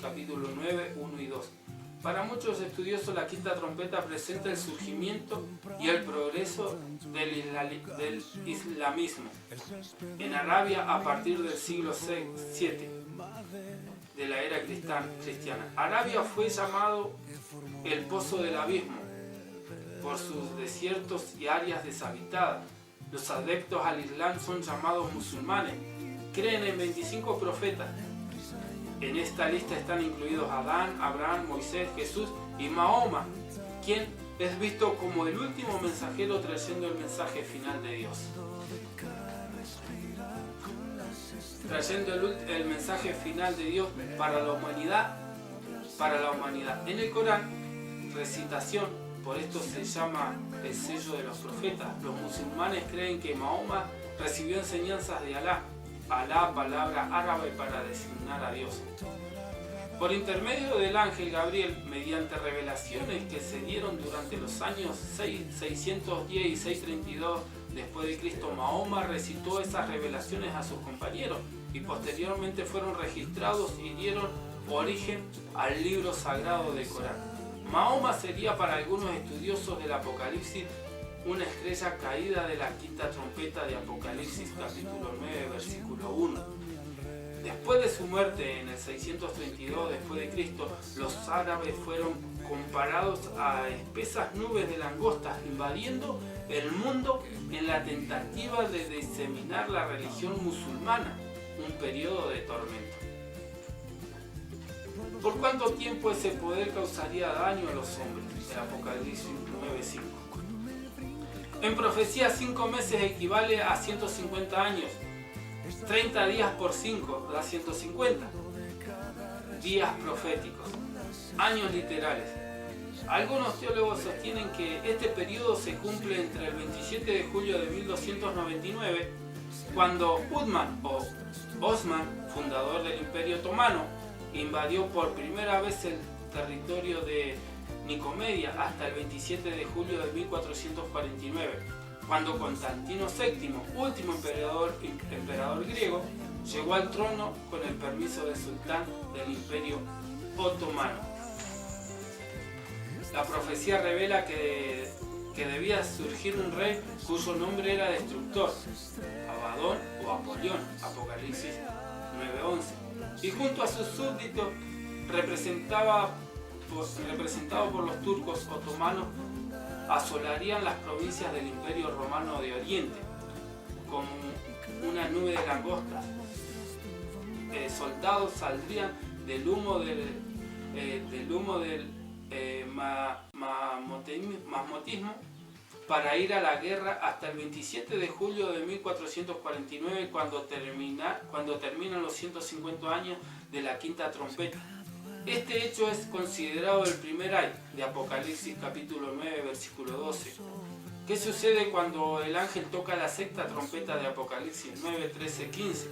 Capítulo 9, 1 y 2. Para muchos estudiosos, la quinta trompeta presenta el surgimiento y el progreso del islamismo en Arabia a partir del siglo VII de la era cristiana. Arabia fue llamado el pozo del abismo por sus desiertos y áreas deshabitadas. Los adeptos al Islam son llamados musulmanes. Creen en 25 profetas. En esta lista están incluidos Adán, Abraham, Moisés, Jesús y Mahoma, quien es visto como el último mensajero trayendo el mensaje final de Dios. Trayendo el mensaje final de Dios para la humanidad. En el Corán, recitación, por esto se llama el sello de los profetas. Los musulmanes creen que Mahoma recibió enseñanzas de Alá. Alá, palabra árabe para designar a Dios. Por intermedio del ángel Gabriel, mediante revelaciones que se dieron durante los años 610 y 632 después de Cristo, Mahoma recitó esas revelaciones a sus compañeros y posteriormente fueron registrados y dieron origen al libro sagrado del Corán. Mahoma sería para algunos estudiosos del Apocalipsis una estrella caída de la quinta trompeta de Apocalipsis capítulo 9 versículo 1. Después de su muerte en el 632 después de Cristo, los árabes fueron comparados a espesas nubes de langostas invadiendo el mundo en la tentativa de diseminar la religión musulmana, un periodo de tormento. ¿Por cuánto tiempo ese poder causaría daño a los hombres? El Apocalipsis 9:5. En profecía, 5 meses equivale a 150 años. 30 días por 5 da 150. Días proféticos. Años literales. Algunos teólogos sostienen que este periodo se cumple entre el 27 de julio de 1299, cuando Uthman o Osman, fundador del Imperio Otomano, invadió por primera vez el territorio de Nicomedia, hasta el 27 de julio de 1449, cuando Constantino VII, último emperador griego, llegó al trono con el permiso del sultán del Imperio Otomano. La profecía revela que debía surgir un rey cuyo nombre era Destructor, Abadón o Apolión, Apocalipsis 9:11, y junto a sus súbditos, representado por los turcos otomanos, asolarían las provincias del Imperio Romano de Oriente como una nube de langostas. Soldados saldrían del humo del masmotismo para ir a la guerra hasta el 27 de julio de 1449, cuando terminan los 150 años de la quinta trompeta. Este hecho es considerado el primer ay de Apocalipsis capítulo 9 versículo 12. ¿Qué sucede cuando el ángel toca la sexta trompeta de Apocalipsis 9, 13, 15?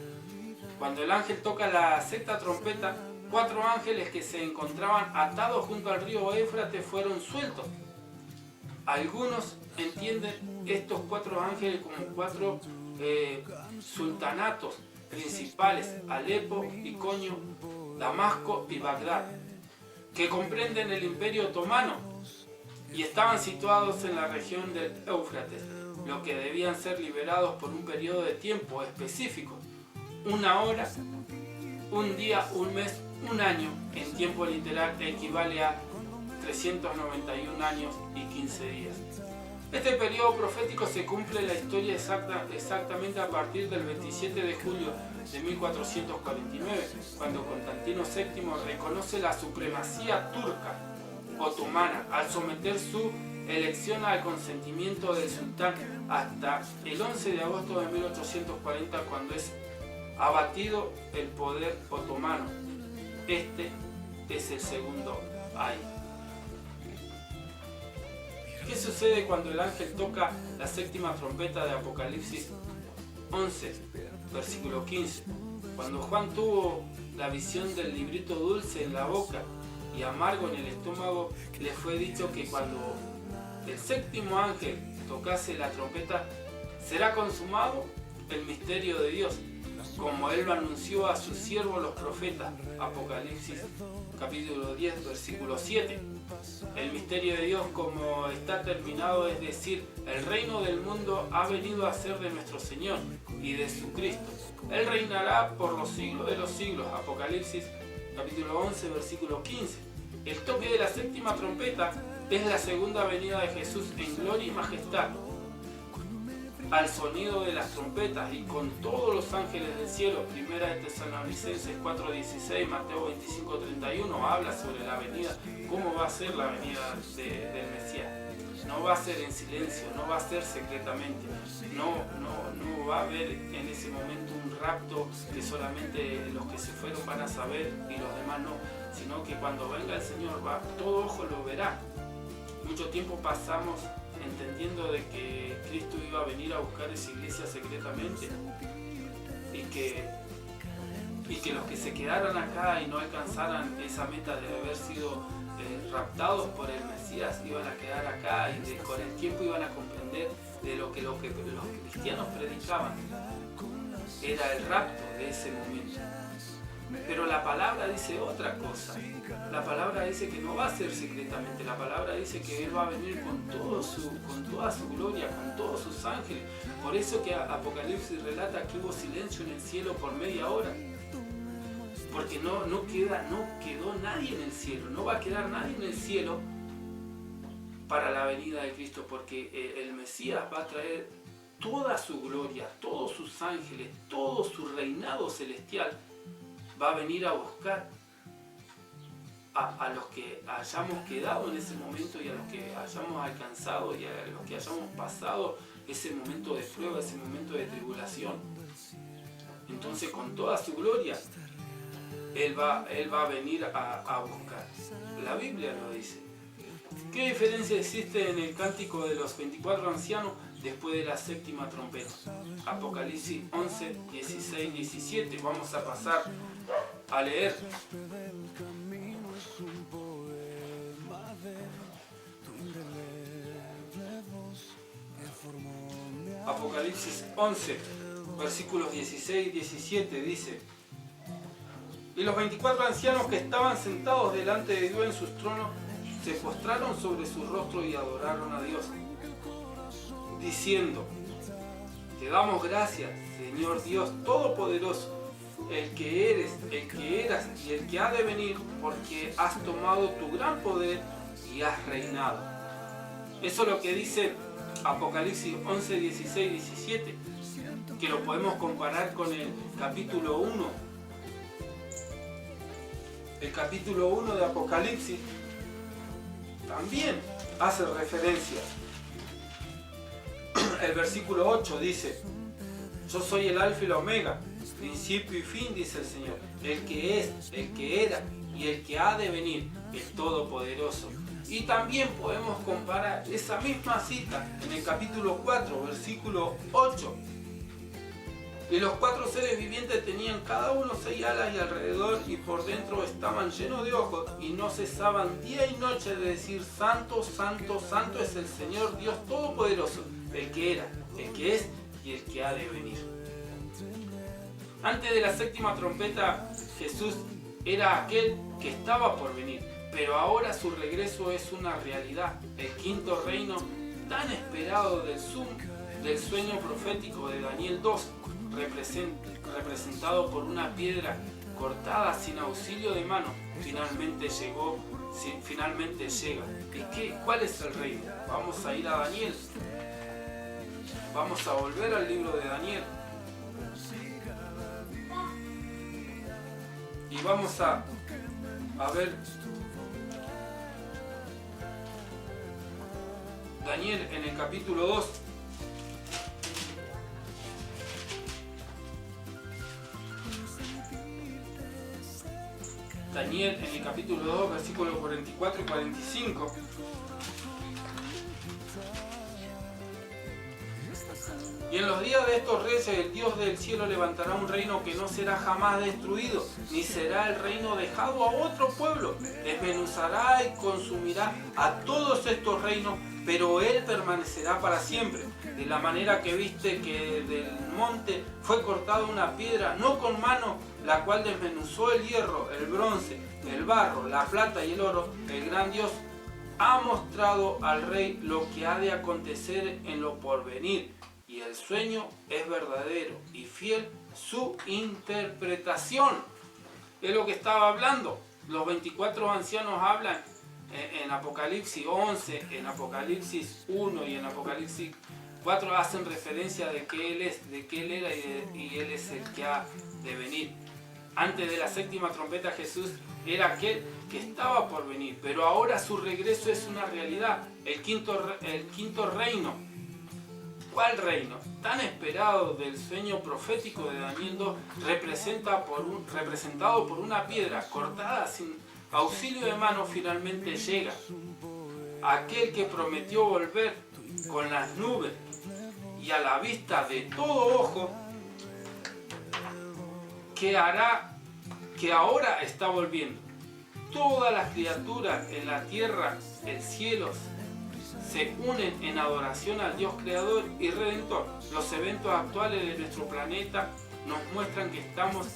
Cuando el ángel toca la sexta trompeta, 4 ángeles que se encontraban atados junto al río Éufrates fueron sueltos. Algunos entienden estos 4 ángeles como 4 sultanatos principales: Alepo, Iconio, Damasco y Bagdad, que comprenden el Imperio Otomano y estaban situados en la región del Éufrates, lo que debían ser liberados por un periodo de tiempo específico: una hora, un día, un mes, un año. En tiempo literal equivale a 391 años y 15 días. Este periodo profético se cumple en la historia exactamente a partir del 27 de julio de 1449, cuando Constantino VII reconoce la supremacía turca otomana al someter su elección al consentimiento del sultán, hasta el 11 de agosto de 1840, cuando es abatido el poder otomano. Este es el segundo ay. ¿Qué sucede cuando el ángel toca la séptima trompeta de Apocalipsis 11, versículo 15? Cuando Juan tuvo la visión del librito dulce en la boca y amargo en el estómago, le fue dicho que cuando el séptimo ángel tocase la trompeta, será consumado el misterio de Dios, como él lo anunció a sus siervos los profetas. Apocalipsis capítulo 10, versículo 7. El misterio de Dios, como está terminado, es decir, el reino del mundo ha venido a ser de nuestro Señor y de su Cristo. Él reinará por los siglos de los siglos. Apocalipsis capítulo 11, versículo 15. El toque de la séptima trompeta es la segunda venida de Jesús en gloria y majestad. al sonido de las trompetas y con todos los ángeles del cielo. Primera de Tesalonicenses 4:16, Mateo 25:31 habla sobre la venida, cómo va a ser la venida del Mesías. No va a ser en silencio, no va a ser secretamente, no va a haber en ese momento un rapto que solamente los que se fueron van a saber y los demás no, sino que cuando venga el Señor todo ojo lo verá. Mucho tiempo pasamos entendiendo de que Cristo iba a venir a buscar esa iglesia secretamente y que los que se quedaran acá y no alcanzaran esa meta de haber sido raptados por el Mesías iban a quedar acá y con el tiempo iban a comprender de lo que los cristianos predicaban era el rapto de ese momento. Pero la palabra dice otra cosa. La palabra dice que no va a ser secretamente. La palabra dice que Él va a venir con toda su gloria, con todos sus ángeles. Por eso que Apocalipsis relata que hubo silencio en el cielo por media hora. Porque no quedó nadie en el cielo. No va a quedar nadie en el cielo para la venida de Cristo. Porque el Mesías va a traer toda su gloria, todos sus ángeles, todo su reinado celestial. Va a venir a buscar a los que hayamos quedado en ese momento y a los que hayamos alcanzado y a los que hayamos pasado ese momento de prueba, ese momento de tribulación. Entonces con toda su gloria Él va a venir a buscar. La Biblia lo dice. ¿Qué diferencia existe en el cántico de los 24 ancianos después de la séptima trompeta? Apocalipsis 11, 16, 17. Vamos a pasar a leer. Apocalipsis 11, versículos 16 y 17 dice: y los 24 ancianos que estaban sentados delante de Dios en sus tronos se postraron sobre su rostro y adoraron a Dios, diciendo: te damos gracias, Señor Dios Todopoderoso, el que eres, el que eras y el que ha de venir, porque has tomado tu gran poder y has reinado. Eso es lo que dice Apocalipsis 11, 16, 17, que lo podemos comparar con el capítulo 1. El capítulo 1 de Apocalipsis también hace referencia. El versículo 8 dice: yo soy el alfa y la omega, principio y fin, dice el Señor, el que es, el que era y el que ha de venir, el Todopoderoso. Y también podemos comparar esa misma cita en el capítulo 4, versículo 8. Y los 4 seres vivientes tenían cada uno 6 alas y alrededor y por dentro estaban llenos de ojos y no cesaban día y noche de decir: santo, santo, santo es el Señor Dios Todopoderoso, el que era, el que es y el que ha de venir. Antes de la séptima trompeta, Jesús era aquel que estaba por venir, pero ahora su regreso es una realidad. El quinto reino tan esperado del sueño profético de Daniel 2, representado por una piedra cortada sin auxilio de mano, finalmente llega. ¿Y cuál es el reino? Vamos a ir a Daniel. Vamos a volver al libro de Daniel. Y vamos a ver Daniel en el capítulo 2. Daniel en el capítulo 2, versículos 44 y 45. Y en los días de estos reyes el Dios del cielo levantará un reino que no será jamás destruido, ni será el reino dejado a otro pueblo. Desmenuzará y consumirá a todos estos reinos, pero él permanecerá para siempre. De la manera que viste que del monte fue cortada una piedra, no con mano, la cual desmenuzó el hierro, el bronce, el barro, la plata y el oro, el gran Dios ha mostrado al rey lo que ha de acontecer en lo porvenir. Y el sueño es verdadero y fiel su interpretación. Es lo que estaba hablando. Los 24 ancianos hablan en Apocalipsis 11, en Apocalipsis 1 y en Apocalipsis 4 hacen referencia de que Él era y Él es el que ha de venir. Antes de la séptima trompeta Jesús era aquel que estaba por venir, pero ahora su regreso es una realidad, el quinto reino. ¿Cuál reino? Tan esperado del sueño profético de Daniel 2, representado por una piedra cortada sin auxilio de mano, finalmente llega. Aquel que prometió volver con las nubes y a la vista de todo ojo, que ahora está volviendo. Todas las criaturas en la tierra, el cielo, se unen en adoración al Dios Creador y Redentor. Los eventos actuales de nuestro planeta nos muestran que estamos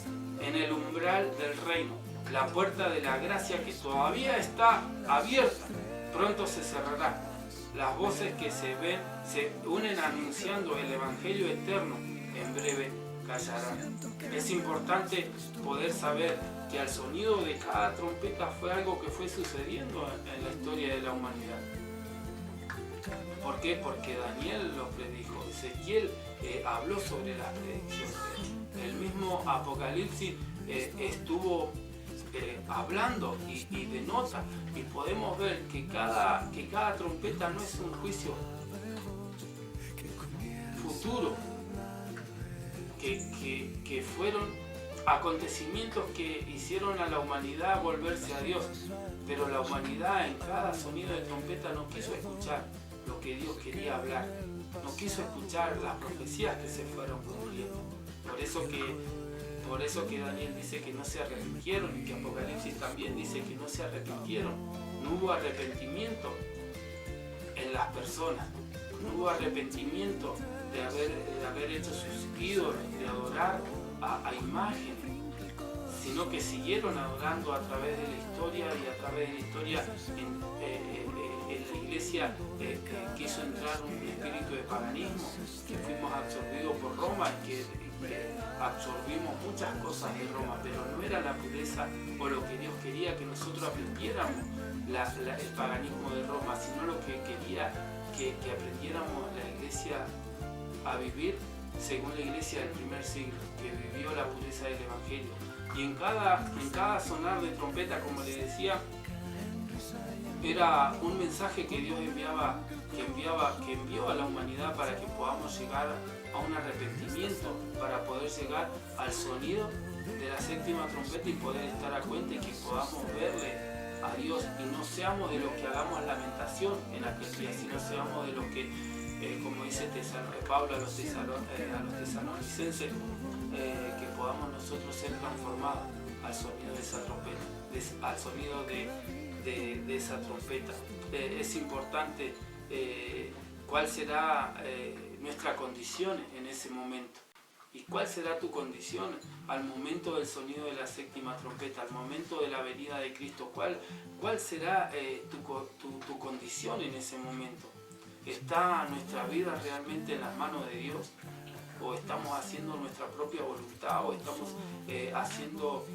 en el umbral del reino, la puerta de la gracia que todavía está abierta, pronto se cerrará. Las voces que se unen anunciando el Evangelio eterno, en breve callarán. Es importante poder saber que al sonido de cada trompeta fue algo que fue sucediendo en la historia de la humanidad. ¿Por qué? Porque Daniel lo predijo, Ezequiel habló sobre las predicciones, el mismo Apocalipsis estuvo hablando y denota, y podemos ver que cada trompeta no es un juicio futuro, que fueron acontecimientos que hicieron a la humanidad volverse a Dios, pero la humanidad en cada sonido de trompeta no quiso escuchar lo que Dios quería hablar, no quiso escuchar las profecías que se fueron cumpliendo. Por eso que Daniel dice que no se arrepintieron, y que Apocalipsis también dice que no se arrepintieron. No hubo arrepentimiento en las personas, no hubo arrepentimiento de haber hecho sus ídolos, de adorar a imágenes, sino que siguieron adorando a través de la historia, y a través de la historia en la iglesia quiso entrar un espíritu de paganismo, que fuimos absorbidos por Roma y que absorbimos muchas cosas de Roma, pero no era la pureza o lo que Dios quería que nosotros aprendiéramos el paganismo de Roma, sino lo que quería que aprendiéramos la iglesia a vivir según la iglesia del primer siglo, que vivió la pureza del Evangelio. Y en cada sonar de trompeta, como le decía, era un mensaje que Dios que envió a la humanidad para que podamos llegar a un arrepentimiento, para poder llegar al sonido de la séptima trompeta y poder estar a cuenta, y que podamos verle a Dios y no seamos de los que hagamos lamentación en aquel día, sino seamos de los que, como dice Pablo a los tesalonicenses, que podamos nosotros ser transformados al sonido de esa trompeta, al sonido de esa trompeta. Es importante cuál será nuestra condición en ese momento, y cuál será tu condición al momento del sonido de la séptima trompeta, al momento de la venida de Cristo. ¿Cuál será tu condición en ese momento? ¿Está nuestra vida realmente en las manos de Dios? ¿O estamos haciendo nuestra propia voluntad? ¿O estamos haciendo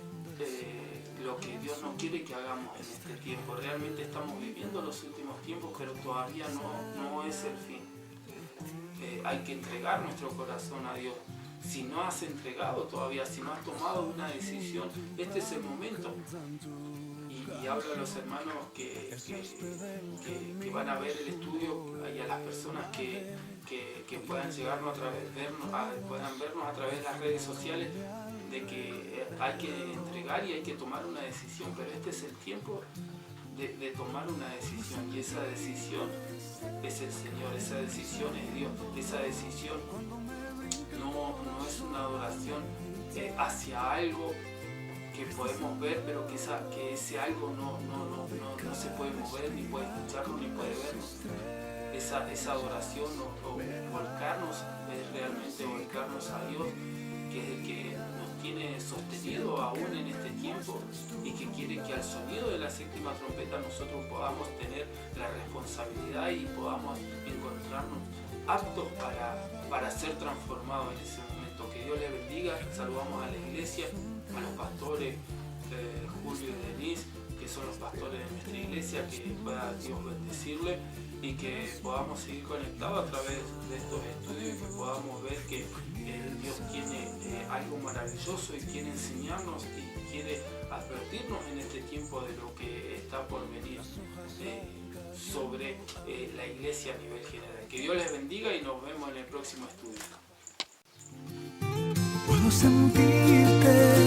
lo que Dios no quiere que hagamos en este tiempo? Realmente estamos viviendo los últimos tiempos, pero todavía no es el fin. Hay que entregar nuestro corazón a Dios. Si no has entregado todavía, si no has tomado una decisión, este es el momento. Y hablo a los hermanos que van a ver el estudio, y a las personas que puedan llegarnos puedan vernos a través de las redes sociales, de que hay que entregar y hay que tomar una decisión, pero este es el tiempo de tomar una decisión, y esa decisión es el Señor, esa decisión es Dios, esa decisión no es una adoración hacia algo que podemos ver, pero que ese algo no se puede mover, ni puede escucharlo, ni puede verlo. Esa adoración o volcarnos es realmente volcarnos a Dios, que es el que nos tiene sostenido aún en este tiempo, y que quiere que al sonido de la séptima trompeta nosotros podamos tener la responsabilidad y podamos encontrarnos aptos para ser transformados en ese momento. Que Dios les bendiga. Saludamos a la iglesia, a los pastores Julio y Denise, que son los pastores de nuestra iglesia, que pueda Dios bendecirle y que podamos seguir conectados a través de estos estudios y que podamos ver que Dios tiene algo maravilloso y quiere enseñarnos y quiere advertirnos en este tiempo de lo que está por venir sobre la iglesia a nivel general. Que Dios les bendiga y nos vemos en el próximo estudio. Puedo sentirte